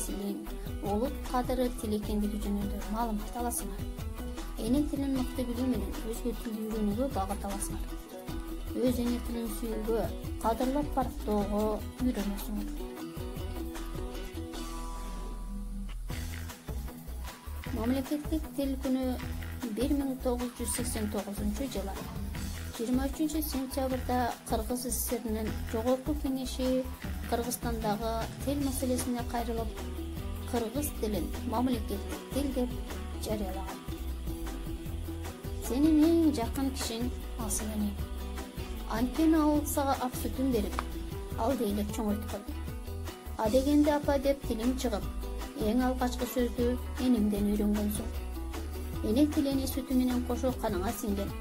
нерселин улут кадыры тил экендиги жөнүндө маалымат аласыңар. Эне тилин мыкты билүү менен өзгө тилди үйрөнүүгө багыт аласыңар. Өз эне тилин сүйүүгө, кадырлап парктоого үйрөнөсүңөр. Мамлекеттик тил күнү 1989 жылы 23 сентябрда Кыргыз СССРинин Жогорку Кеңеши Кыргызстандагы тил маселесине кайрылып, кыргыз тилин мамлекеттик тил деп жарыялаган. Сенин эң жакын кишиң асыл энең. Анткени ал сага ак сүтүн берип, ал дейлеп чоңойткон. А дегенде апа деп тилиң чыгып, эң алгачкы сөздү энеңден үйрөнгөнсүң. Эне тил эне сүтү менен кошо каныңа сиңген.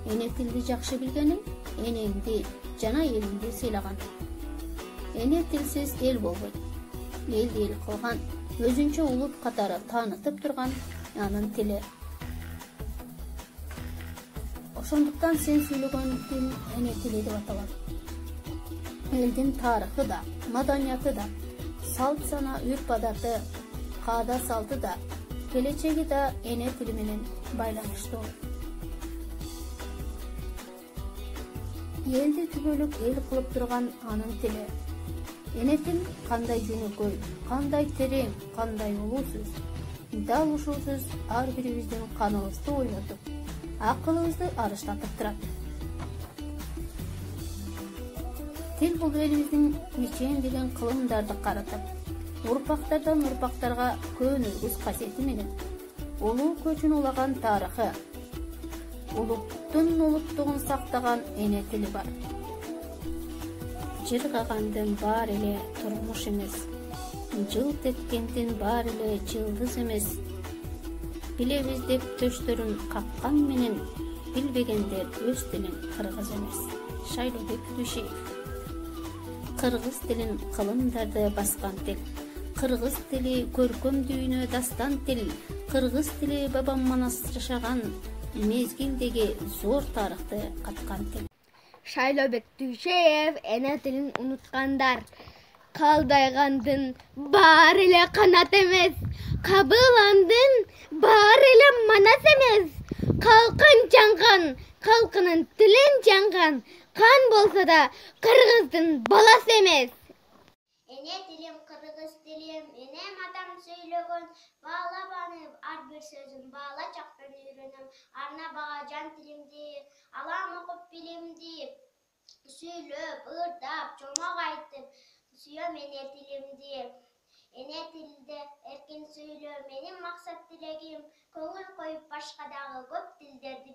Эне тилди жакшы билгениң энеңди жана элиңди сыйлаган. Эне тилсиз эл болбойт. Элди эл кылган, өзүнчө улут катары таанытып турган анын тили. Ошондуктан сен сүйлөгөн тил эне тили деп аталат. Элдин тарыхы да, маданияты да, салт сана, үрп адаты, каада салты да, келечеги да эне тили менен байланыштуу. Элди түгөлүк эл кылып турган анын тили. Эне тил кандай жөнөкөй, кандай терең, кандай улуу сөз. Дал ушул сөз ар бирибиздин каныбызды ойнотуп, акылыбызды арыштатып турат. Тил бул элибиздин мечен деген кылымдарды карытып, урпактардан урпактарга көнүлгүс касиети менен улуу көчүн улаган тарыхы, улуттун улуттугун сактаган эне тили бар. Жыргагандын баары эле турмуш эмес, жылт эткендин баары эле жылдыз эмес. Билебиз деп төштөрүн каккан менен, билбегендер өз тилин кыргыз эмес. Шайлообек Дүйшеев. Кыргыз тилин кылымдарды баскан тил. Кыргыз тили көркөм дүйнө дастан тил. Кыргыз тили бабам манас жашаган мезгилдеги зор тарыхты каткан тил. Шайлообек Дүйшеев. Эне тилин унуткандар. Калдайгандын баары эле канат эмес, кабыландын баары эле манас эмес. Калкын жанган, калкынын тилин жанган, кан болсо да кыргыздын баласы эмес. Эне тилим кыргыз тилим, энем атам сүйлөгөн, баалабаны ар бир сөзүн баала жактан үйрөнөм. Арна бага жан тилимди, алам окуп билимди, сүйлөп, ырдап, чомок айтып, сүйөм эне тилимди. Эне тилде эркин сүйлөө менин максат тилегим, көңүл коюп башка дагы көп тилдерди